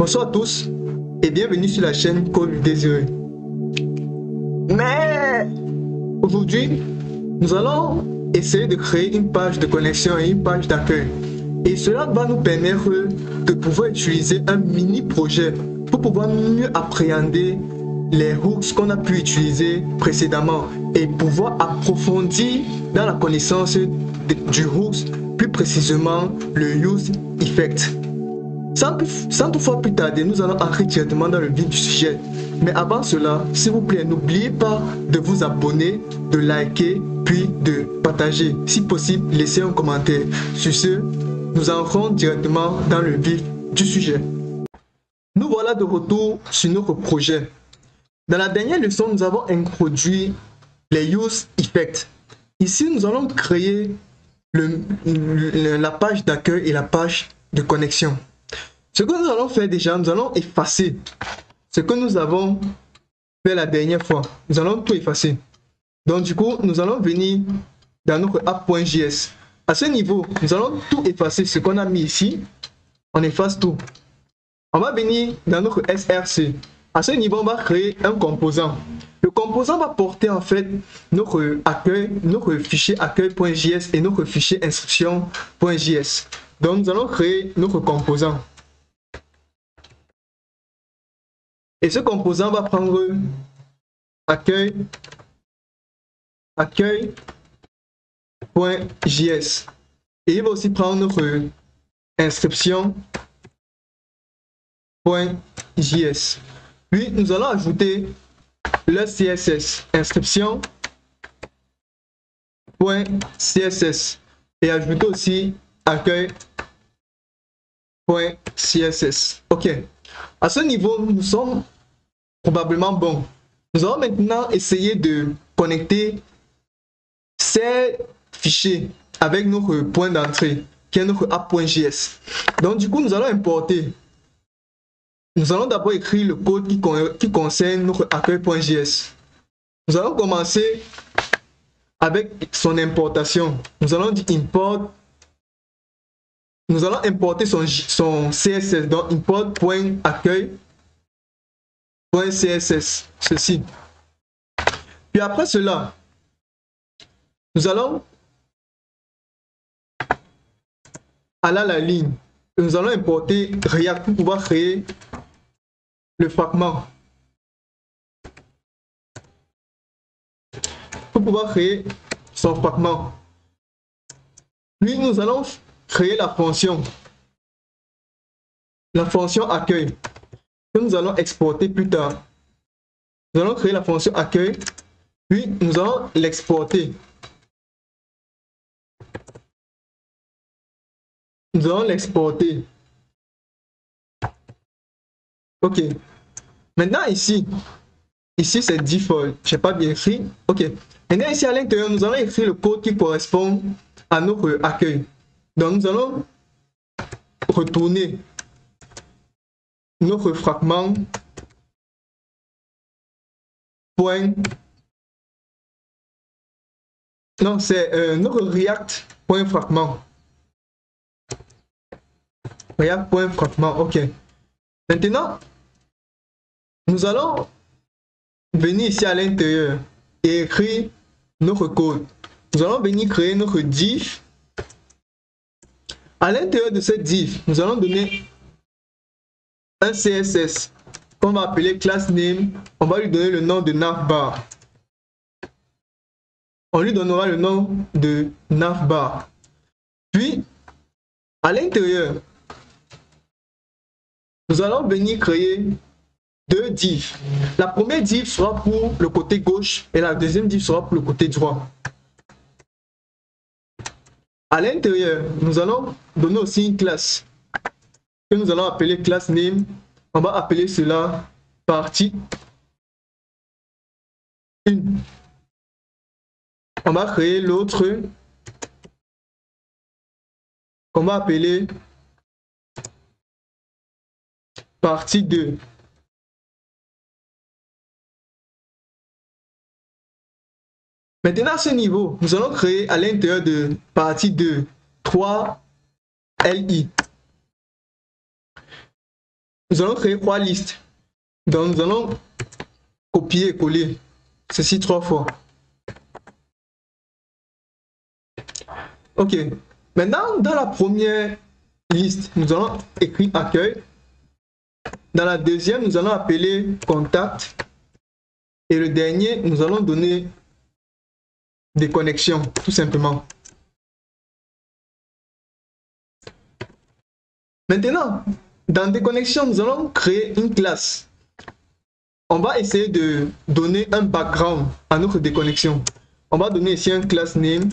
Bonsoir à tous et bienvenue sur la chaîne Code Désiré. Mais aujourd'hui, nous allons essayer de créer une page de connexion et une page d'accueil. Et cela va nous permettre de pouvoir utiliser un mini projet pour pouvoir mieux appréhender les hooks qu'on a pu utiliser précédemment et pouvoir approfondir dans la connaissance du hooks, plus précisément le use effect. Sans toutefois plus tarder, nous allons entrer directement dans le vif du sujet. Mais avant cela, s'il vous plaît, n'oubliez pas de vous abonner, de liker, puis de partager. Si possible, laissez un commentaire. Sur ce, nous entrons directement dans le vif du sujet. Nous voilà de retour sur notre projet. Dans la dernière leçon, nous avons introduit les use effects. Ici, nous allons créer la page d'accueil et la page de connexion. Ce que nous allons faire déjà, nous allons effacer ce que nous avons fait la dernière fois. Nous allons tout effacer. Donc du coup, nous allons venir dans notre app.js. À ce niveau, nous allons tout effacer, ce qu'on a mis ici. On efface tout. On va venir dans notre src. À ce niveau, on va créer un composant. Le composant va porter en fait notre accueil, notre fichier accueil.js et notre fichier instruction.js. Donc nous allons créer notre composant. Et ce composant va prendre accueil.js. Et il va aussi prendre notre inscription.js. Puis nous allons ajouter le CSS, inscription.css. Et ajouter aussi accueil.css. Ok. À ce niveau, nous sommes probablement bons. Nous allons maintenant essayer de connecter ces fichiers avec notre point d'entrée, qui est notre app.js. Donc du coup, nous allons importer. Nous allons d'abord écrire le code qui concerne notre accueil.js. Nous allons commencer avec son importation. Nous allons dire import. Nous allons importer son CSS, donc import.accueil.css, ceci. Puis après cela, nous allons aller à la ligne. Nous allons importer React pour pouvoir créer le fragment. Pour pouvoir créer son fragment. Puis nous allons créer la fonction accueil que nous allons exporter plus tard. Nous allons créer la fonction accueil, puis nous allons l'exporter. Nous allons l'exporter. Ok. Maintenant ici c'est default. Je n'ai pas bien écrit. Ok. Maintenant ici à l'intérieur, nous allons écrire le code qui correspond à notre accueil. Donc nous allons retourner notre fragment c'est notre react.fragment. React.fragment, ok. Maintenant, nous allons venir ici à l'intérieur et écrire notre code. Nous allons venir créer notre div. À l'intérieur de cette div, nous allons donner un CSS qu'on va appeler class name. On va lui donner le nom de navbar. On lui donnera le nom de navbar. Puis, à l'intérieur, nous allons venir créer deux divs. La première div sera pour le côté gauche et la deuxième div sera pour le côté droit. À l'intérieur, nous allons donner aussi une classe que nous allons appeler class name. On va appeler cela partie 1. On va créer l'autre qu'on va appeler partie 2. Maintenant, à ce niveau, nous allons créer à l'intérieur de partie 2 3 LI. nous allons créer 3 listes. Donc, nous allons copier et coller ceci 3 fois. Ok. Maintenant, dans la première liste, nous allons écrire accueil. Dans la deuxième, nous allons appeler contact. Et le dernier, nous allons donner des connexions, tout simplement. Maintenant, dans des connexions, nous allons créer une classe. On va essayer de donner un background à notre déconnexion. On va donner ici un class name.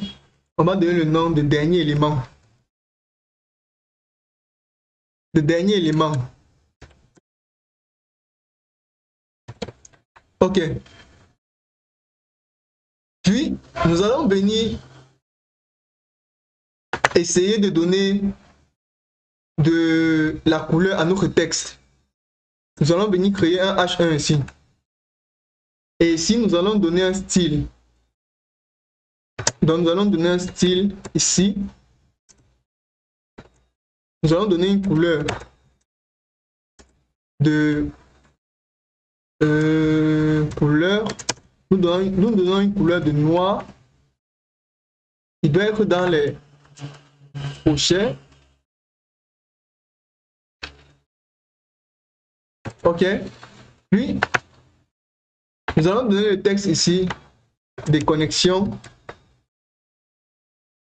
On va donner le nom du dernier élément. Le dernier élément. Ok. Puis, nous allons venir essayer de donner de la couleur à notre texte. Nous allons venir créer un H1 ici. Et ici, nous allons donner un style. Donc, nous allons donner un style ici. Nous allons donner une couleur de couleur. Nous donnons une couleur de noir. Il doit être dans les crochets. Ok. Puis, nous allons donner le texte ici des connexions.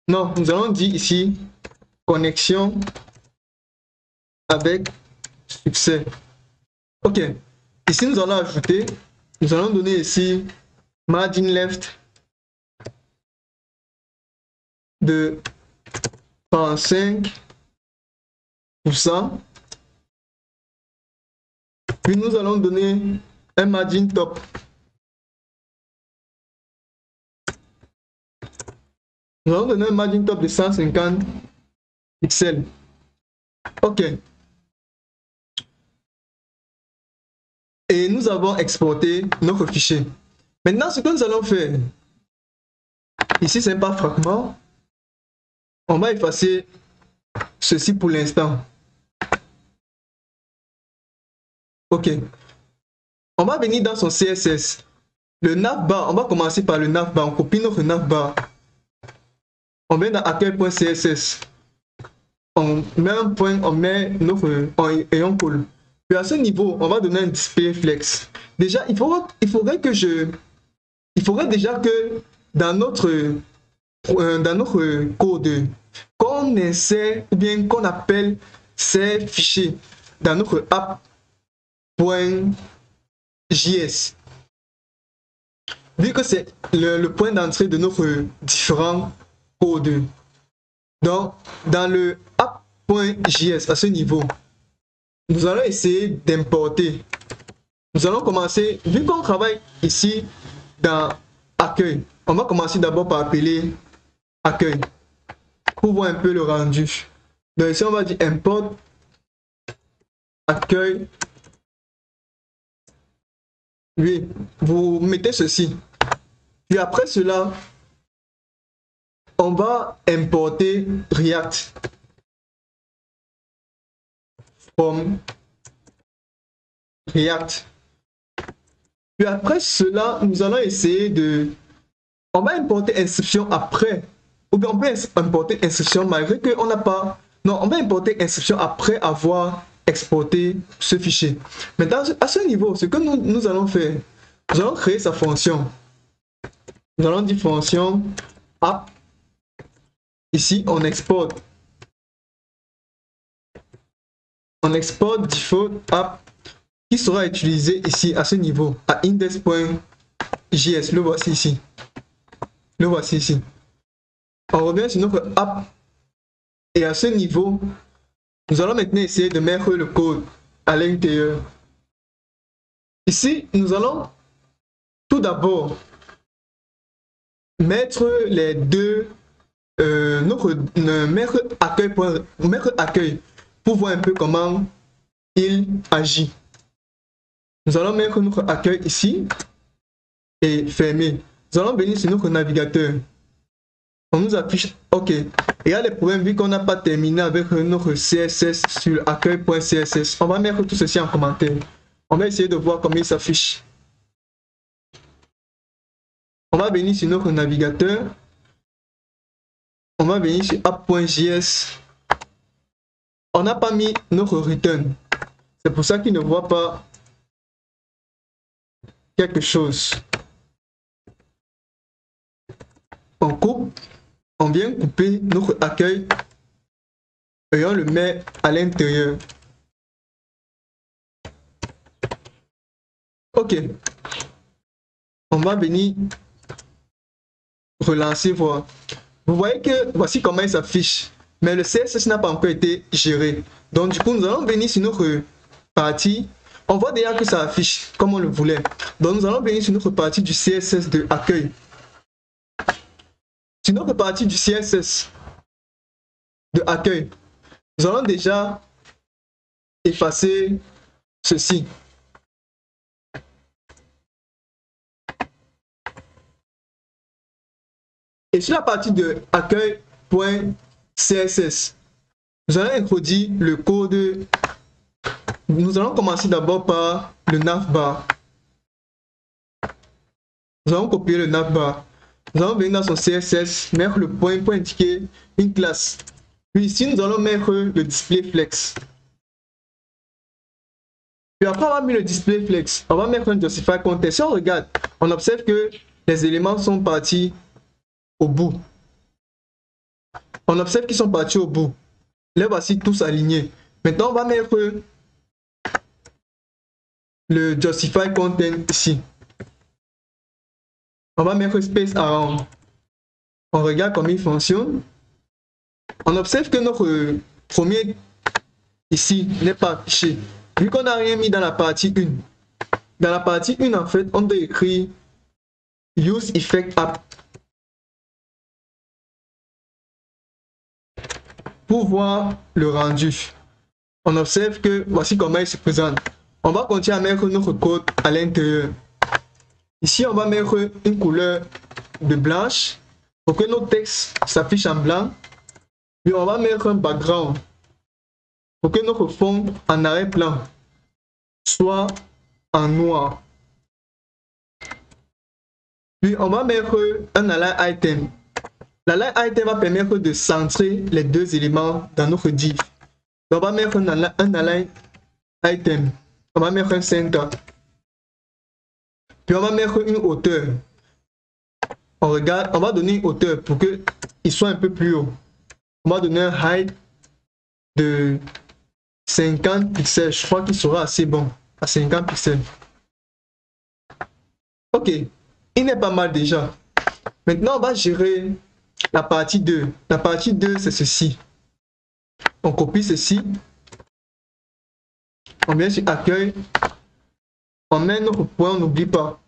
Non, nous allons dire ici connexion avec succès. Ok. Ici, nous allons ajouter, nous allons donner ici margin left de 35%. Puis nous allons donner un margin top. Nous allons donner un margin top de 150 pixels. Ok. Et nous avons exporté notre fichier. Maintenant, ce que nous allons faire, ici c'est pas fragment. On va effacer ceci pour l'instant. Ok. On va venir dans son CSS. Le navbar, on va commencer par le navbar. On copie notre navbar. On vient dans accueil.css. On met un point, on met notre et on colle. Puis à ce niveau, on va donner un display flex. Déjà, il faudrait déjà que dans notre code, qu'on essaie ou bien qu'on appelle ces fichiers dans notre app.js. Vu que c'est le point d'entrée de notre différents codes. Donc, dans le app.js à ce niveau, nous allons essayer d'importer. Nous allons commencer, vu qu'on travaille ici dans accueil, on va commencer d'abord par appeler accueil pour voir un peu le rendu. Donc ici on va dire import accueil. Oui, vous mettez ceci. Puis après cela, on va importer React from React. Puis après cela, nous allons essayer de... On va importer inscription après. Ou bien on peut importer inscription malgré qu'on n'a pas... Non, on va importer inscription après avoir exporté ce fichier. Maintenant, à ce niveau, ce que nous allons faire, nous allons créer sa fonction. Nous allons dire fonction app. Ici, on exporte. On exporte default app qui sera utilisé ici à ce niveau, à index.js. Le voici ici. Le voici ici. On revient sur notre app et à ce niveau, nous allons maintenant essayer de mettre le code à l'intérieur. Ici, nous allons tout d'abord mettre les deux, mettre accueil pour voir un peu comment il agit. Nous allons mettre notre accueil ici et fermer. Nous allons venir sur notre navigateur. On nous affiche, ok. Et il y a les problèmes, vu qu'on n'a pas terminé avec notre CSS sur accueil.css. On va mettre tout ceci en commentaire. On va essayer de voir comment il s'affiche. On va venir sur notre navigateur. On va venir sur app.js. On n'a pas mis notre return. C'est pour ça qu'il ne voit pas quelque chose. On coupe. On vient couper notre accueil et on le met à l'intérieur. Ok. On va venir relancer, voir. Vous voyez que voici comment il s'affiche. Mais le CSS n'a pas encore été géré. Donc du coup, nous allons venir sur notre partie. On voit déjà que ça affiche comme on le voulait. Donc nous allons venir sur notre partie du CSS de accueil. Sur notre partie du CSS de accueil, nous allons déjà effacer ceci. Et sur la partie de accueil.css, nous allons introduire le code. Nous allons commencer d'abord par le navbar. Nous allons copier le navbar. Nous allons venir dans son CSS, mettre le point pour indiquer une classe. Puis ici, nous allons mettre le display flex. Puis après avoir mis le display flex, on va mettre un justify content. Si on regarde, on observe que les éléments sont partis au bout. On observe qu'ils sont partis au bout. Les voici tous alignés. Maintenant, on va mettre le justify content ici. On va mettre space around. On regarde comment il fonctionne. On observe que notre premier ici n'est pas affiché. Vu qu'on n'a rien mis dans la partie 1. Dans la partie 1, en fait, on doit écrire use effect app pour voir le rendu. On observe que voici comment il se présente. On va continuer à mettre notre code à l'intérieur. Ici, on va mettre une couleur de blanche pour que nos textes s'affichent en blanc. Puis on va mettre un background pour que notre fond en arrière-plan soit en noir. Puis on va mettre un align item. L'align item va permettre de centrer les deux éléments dans notre div. Donc on va mettre un align item. On va mettre un center. Puis on va mettre une hauteur. On regarde, on va donner une hauteur pour qu'il soit un peu plus haut. On va donner un height de 50 pixels. Je crois qu'il sera assez bon à 50 pixels. Ok, il n'est pas mal déjà. Maintenant, on va gérer la partie 2. La partie 2, c'est ceci. On copie ceci. On vient sur accueil. On met notre point, on n'oublie pas.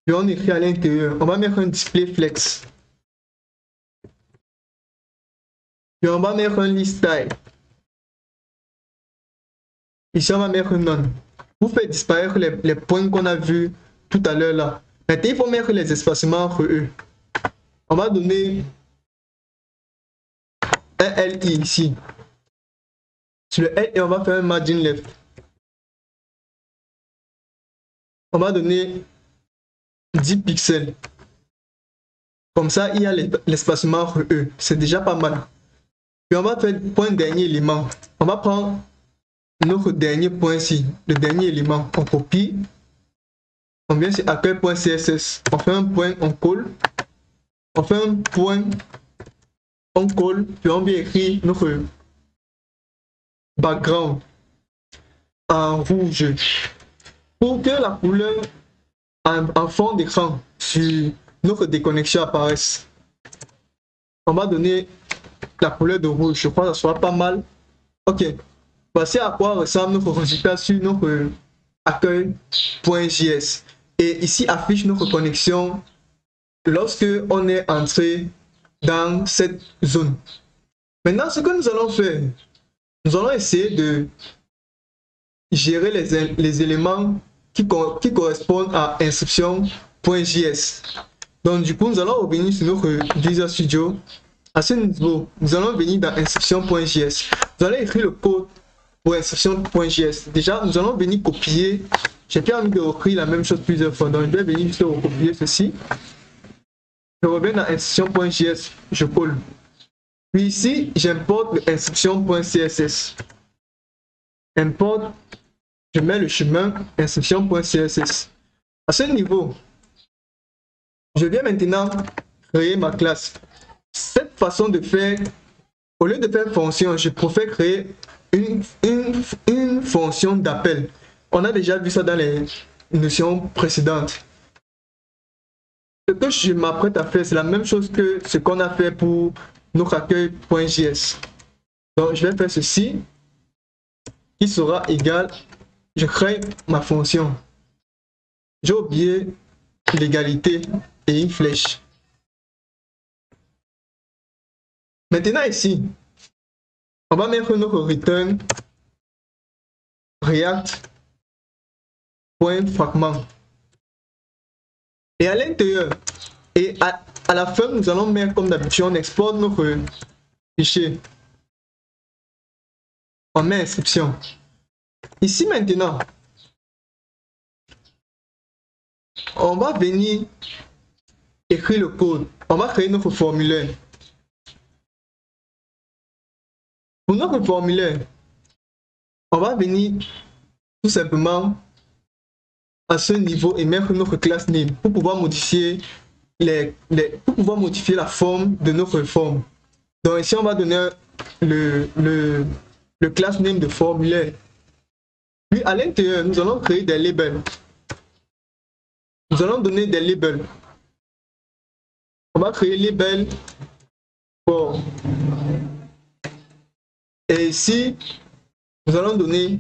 Puis on écrit à l'intérieur. On va mettre un display flex. Puis on va mettre un list style. Ici, on va mettre none. Pour faire disparaître les points qu'on a vus tout à l'heure là. Maintenant, il faut mettre les espacements entre eux. On va donner un LI ici. Sur le LI, on va faire un margin left. On va donner 10 pixels. Comme ça, il y a l'espacement entre eux. C'est déjà pas mal. Puis on va faire point dernier élément. On va prendre notre dernier point ici. Le dernier élément. On copie. On vient sur accueil.css. On fait un point, on colle. On fait un point, on colle. Puis on vient écrire notre background en rouge. Pour que la couleur en fond d'écran sur notre déconnexion apparaisse. On va donner la couleur de rouge. Je crois que ça sera pas mal. Ok. Voici à quoi ressemble notre résultat sur notre accueil.js. Et ici affiche notre connexion lorsque on est entré dans cette zone. Maintenant, ce que nous allons faire, nous allons essayer de gérer les éléments qui correspondent à instruction.js. Donc du coup, nous allons revenir sur notre Visual Studio. À ce niveau, nous allons venir dans instruction.js. Vous allez écrire le code pour instruction.js. Déjà, nous allons venir copier. J'ai pas envie de recréer la même chose plusieurs fois. Donc, je vais venir juste recopier ceci. Je reviens dans instruction.js. Je colle. Puis ici, j'importe le instruction.css. Importe. Je mets le chemin instruction.css. À ce niveau, je viens maintenant créer ma classe. Cette façon de faire, au lieu de faire fonction, je préfère créer une fonction d'appel. On a déjà vu ça dans les notions précédentes. Ce que je m'apprête à faire, c'est la même chose que ce qu'on a fait pour notre accueil.js. Donc, je vais faire ceci, qui sera égal, je crée ma fonction. J'ai oublié l'égalité et une flèche. Maintenant ici, on va mettre notre return react.fragment. Et à l'intérieur, et à la fin, nous allons mettre comme d'habitude, on exporte notre fichier. On met inscription. Ici maintenant, on va venir écrire le code. On va créer notre formulaire. Pour notre formulaire, on va venir tout simplement à ce niveau et mettre notre class name pour pouvoir modifier la forme de notre forme. Donc ici on va donner le class name de formulaire. Puis à l'intérieur, nous allons créer des labels. Nous allons donner des labels. On va créer label form. Et ici, nous allons donner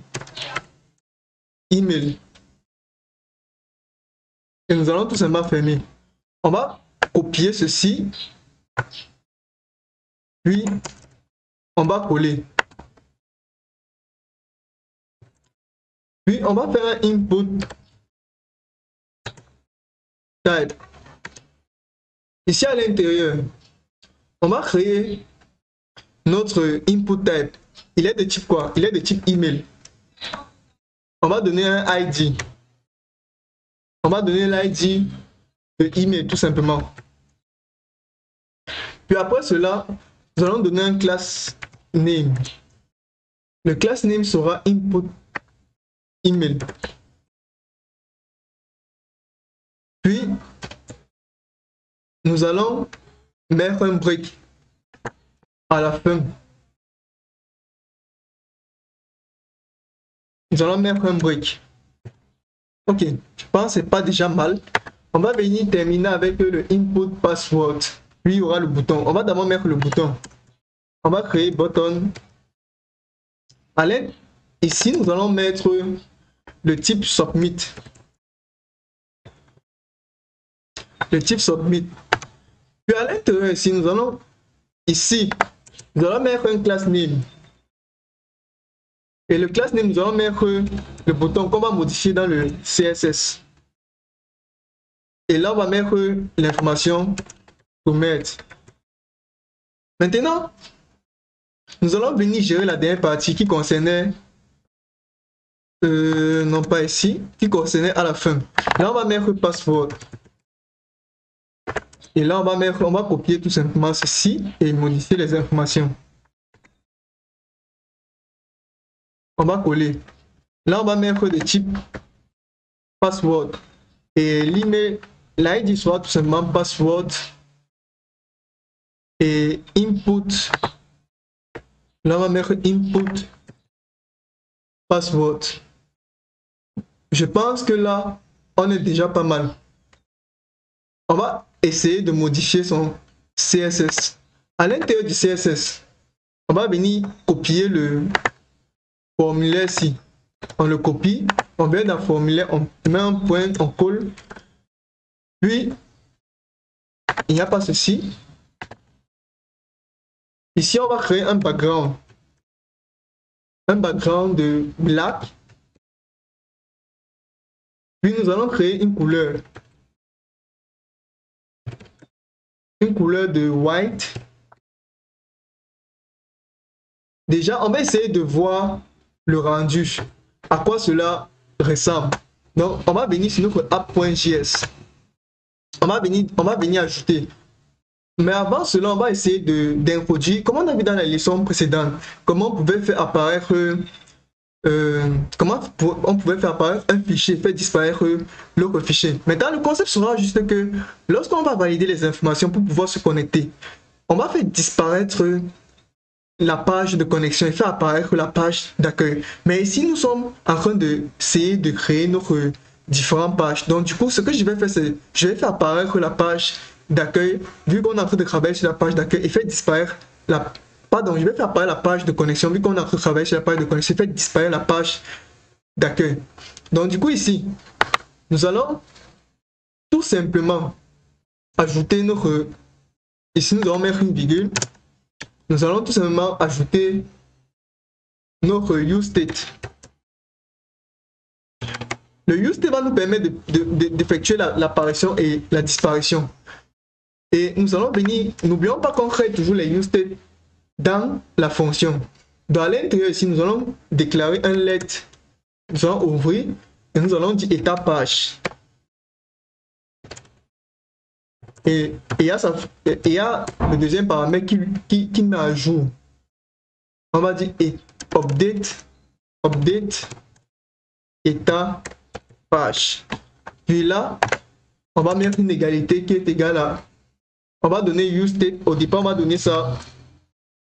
email. Et nous allons tout simplement fermer. On va copier ceci. Puis, on va coller. Puis, on va faire un input type. Ici, à l'intérieur, on va créer notre input type. Il est de type quoi? Il est de type email. On va donner un ID. On va donner l'ID de email tout simplement. Puis après cela, nous allons donner un class name. Le class name sera input email. Puis, nous allons mettre un break à la fin. Nous allons mettre un break. Ok, je pense que c'est pas déjà mal. On va venir terminer avec le input password. Puis il y aura le bouton. On va d'abord mettre le bouton. On va créer button. À l'aide, ici, nous allons mettre le type submit. Le type submit. Puis à l'intérieur ici, nous allons mettre un class name. Et le class name, nous allons mettre le bouton qu'on va modifier dans le CSS. Et là, on va mettre l'information pour mettre. Maintenant, nous allons venir gérer la dernière partie qui concernait, non pas ici, qui concernait à la fin. Là, on va mettre password. Et là, on va copier tout simplement ceci et modifier les informations. On va coller. Là, on va mettre des types password. Et l'email, l'ID sera tout simplement password. Et input. Là, on va mettre input password. Je pense que là, on est déjà pas mal. On va essayer de modifier son CSS. À l'intérieur du CSS, on va venir copier le formulaire ici. On le copie, on vient dans le formulaire, on met un point, on colle. Puis, il n'y a pas ceci. Ici, on va créer un background. Un background de black. Puis, nous allons créer une couleur. une couleur de white. Déjà, on va essayer de voir le rendu, à quoi cela ressemble. Donc, on va venir sur notre app.js. On va venir ajouter. Mais avant cela, on va essayer d'introduire, comme on a vu dans la leçon précédente, comment on pouvait faire apparaître, un fichier, faire disparaître l'autre fichier. Maintenant, le concept sera juste que lorsqu'on va valider les informations pour pouvoir se connecter, on va faire disparaître la page de connexion et faire apparaître la page d'accueil. Mais ici, nous sommes en train d'essayer de créer notre différentes pages. Donc, du coup, ce que je vais faire, c'est je vais faire apparaître la page d'accueil, vu qu'on est en train de travailler sur la page d'accueil, et faire disparaître la... Pardon, je vais faire apparaître la page de connexion, vu qu'on est en train de travailler sur la page de connexion, et faire disparaître la page d'accueil. Donc, du coup, ici, nous allons tout simplement ajouter notre... Ici, nous allons mettre une virgule. Nous allons tout simplement ajouter notre useState. Le useState va nous permettre d'effectuer l'apparition et la disparition. Et nous allons venir, n'oublions pas qu'on crée toujours les useState dans la fonction. Dans l'intérieur ici, nous allons déclarer un let. Nous allons ouvrir et nous allons dire état page. Et il y a le deuxième paramètre qui met à jour. On va dire update état page. Puis là, on va mettre une égalité qui est égale à... On va donner useState. Au départ, on va donner ça...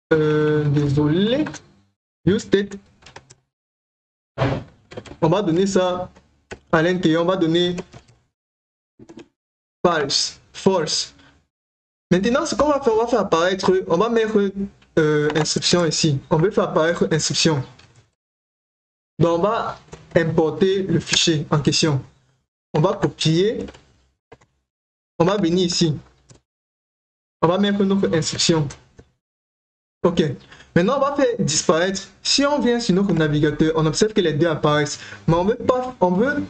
désolé. useState. On va donner ça à l'intérieur. On va donner false. Maintenant, ce qu'on va faire, on va faire apparaître... On va mettre inscription ici. On veut faire apparaître inscription. Donc, on va importer le fichier en question. On va copier. On va venir ici. On va mettre notre inscription. Ok. Maintenant, on va faire disparaître. Si on vient sur notre navigateur, on observe que les deux apparaissent. Mais on veut pas. On veut,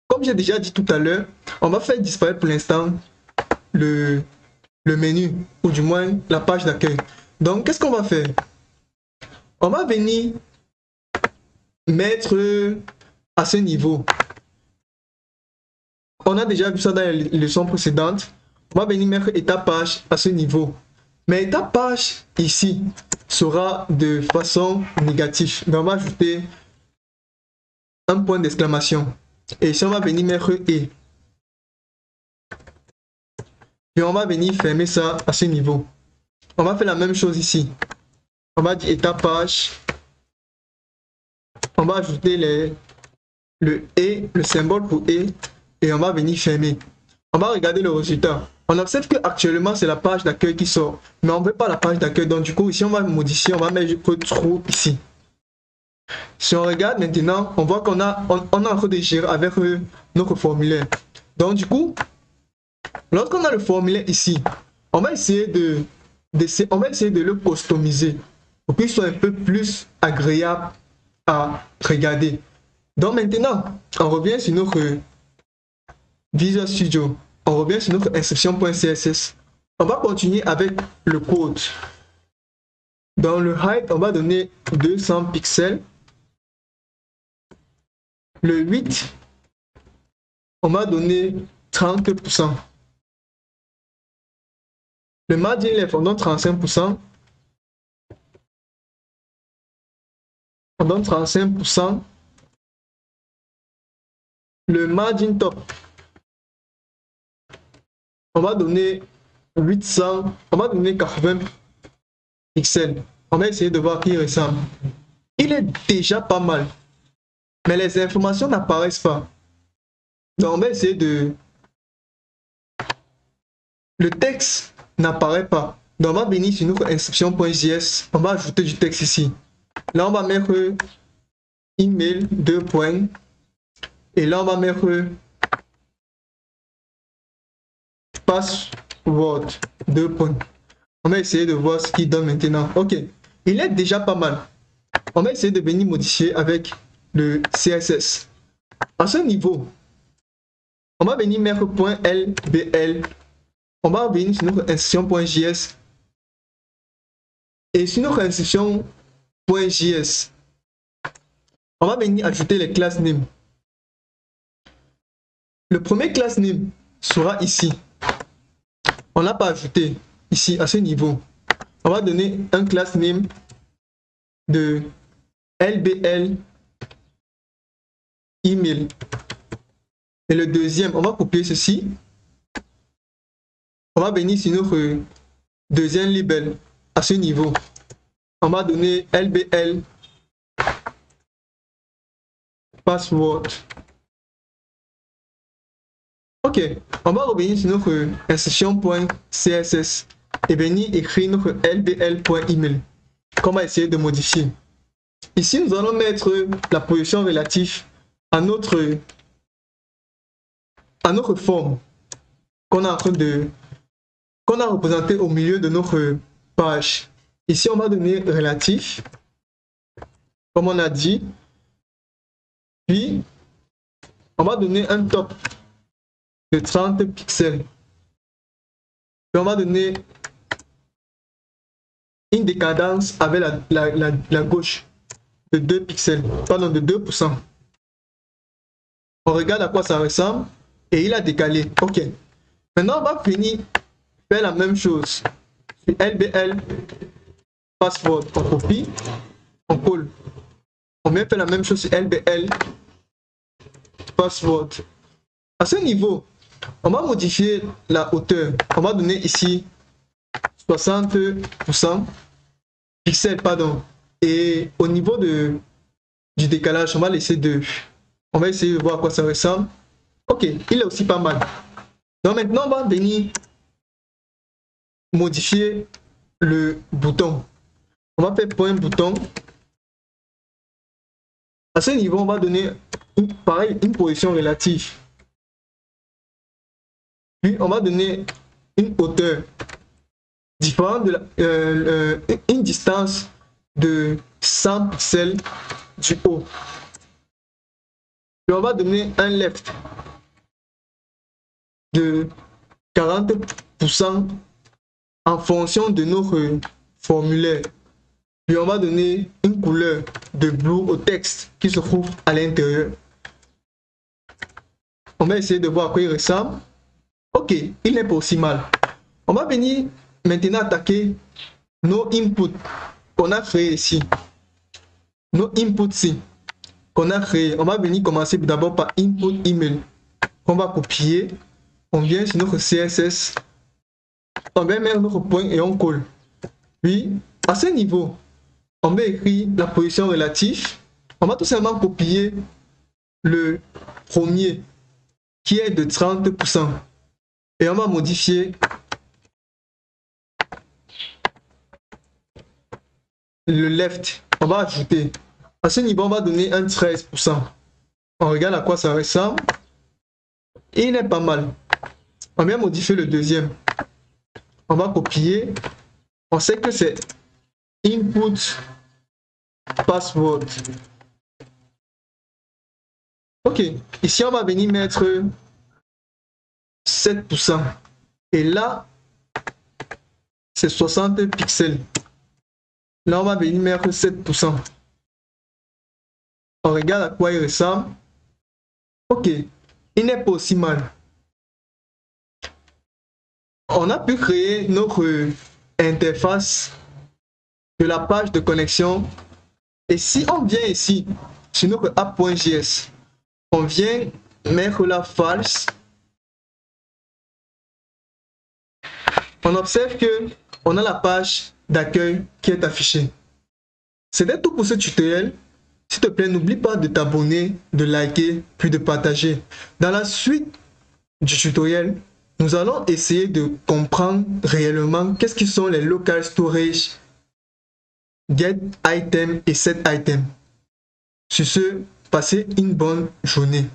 comme j'ai déjà dit tout à l'heure, on va faire disparaître pour l'instant le menu, ou du moins la page d'accueil. Donc, qu'est-ce qu'on va faire? On va venir mettre à ce niveau. On a déjà vu ça dans les leçons précédentes. On va venir mettre état page à ce niveau. Mais état page ici sera de façon négative. Donc on va ajouter un point d'exclamation. Et ici on va venir mettre et. Puis on va venir fermer ça à ce niveau. On va faire la même chose ici. On va dire état page. On va ajouter le et, le symbole pour et on va venir fermer. On va regarder le résultat. On observe que actuellement c'est la page d'accueil qui sort, mais on ne veut pas la page d'accueil. Donc du coup ici on va modifier, on va mettre true ici. Si on regarde maintenant, on voit qu'on a en train de gérer avec notre formulaire. Donc du coup, lorsqu'on a le formulaire ici, on va essayer de le customiser pour qu'il soit un peu plus agréable à regarder. Donc maintenant, on revient sur notre Visual Studio. On revient sur notre inscription.css. On va continuer avec le code. Dans le height, on va donner 200 pixels. Le 8, on va donner 30%. Le margin left, on donne 35%. On donne 35%. Le margin top, on va donner 800, on va donner 80 pixels. On va essayer de voir qui ressemble. Il est déjà pas mal, mais les informations n'apparaissent pas. Donc on va essayer de... Le texte n'apparaît pas. Donc on va venir sur notre inscription.js. On va ajouter du texte ici. Là on va mettre email 2 points. Et là on va mettre password 2 points. On va essayer de voir ce qu'il donne maintenant. Ok, il est déjà pas mal. On va essayer de venir modifier avec le CSS. À ce niveau, on va venir mettre .lbl on va revenir sur notre institution.js. Et sur notre institution.js, on va venir ajouter les classes name. Le premier class name sera ici. On n'a pas ajouté ici à ce niveau. On va donner un class name de LBL email. Et le deuxième, on va copier ceci. On va venir sur notre deuxième label à ce niveau. On va donner LBL password. Ok, on va revenir sur notre institution.css et venir écrire notre lbl.email qu'on va essayer de modifier. Ici, nous allons mettre la position relative à notre forme qu'on a représenté au milieu de notre page. Ici, on va donner relatif, comme on a dit. Puis, on va donner un top de 30 pixels. Puis, on va donner une décadence avec la gauche de 2 pixels, pardon, de 2%. On regarde à quoi ça ressemble et il a décalé. Ok. Maintenant, on va finir faire la même chose sur LBL password. On copie, on colle. On vient faire la même chose sur LBL password. À ce niveau, on va modifier la hauteur. On va donner ici 60% pixels, pardon. Et au niveau du décalage, on va laisser 2. On va essayer de voir à quoi ça ressemble. Ok, il est aussi pas mal. Donc maintenant, on va venir modifier le bouton. On va faire point bouton. À ce niveau, on va donner une position relative. Puis, on va donner une hauteur différente une distance de 100 pixels du haut. Puis, on va donner un left de 40% en fonction de notre formulaire. Puis on va donner une couleur de blue au texte qui se trouve à l'intérieur. On va essayer de voir à quoi il ressemble. Ok, il n'est pas aussi mal. On va venir maintenant attaquer nos inputs qu'on a créés ici. Nos inputs ici qu'on a créés. On va venir commencer d'abord par input email. On va copier. On vient sur notre CSS. On va mettre notre point et on colle. Puis, à ce niveau, on va écrire la position relative. On va tout simplement copier le premier qui est de 30%. Et on va modifier le left. On va ajouter. À ce niveau, on va donner un 13%. On regarde à quoi ça ressemble. Et il est pas mal. On vient modifier le deuxième. On va copier. On sait que c'est input password. Ok. Ici, on va venir mettre 7%. Et là, c'est 60 pixels. Là, on va venir mettre 7%. On regarde à quoi il ressemble. Ok. Il n'est pas aussi mal. On a pu créer notre interface de la page de connexion. Et si on vient ici sur notre app.js, on vient mettre la false, on observe que on a la page d'accueil qui est affichée. C'était tout pour ce tutoriel. S'il te plaît, n'oublie pas de t'abonner, de liker, puis de partager. Dans la suite du tutoriel, nous allons essayer de comprendre réellement qu'est-ce qui sont les local storage, get item et set item. Sur ce, passez une bonne journée.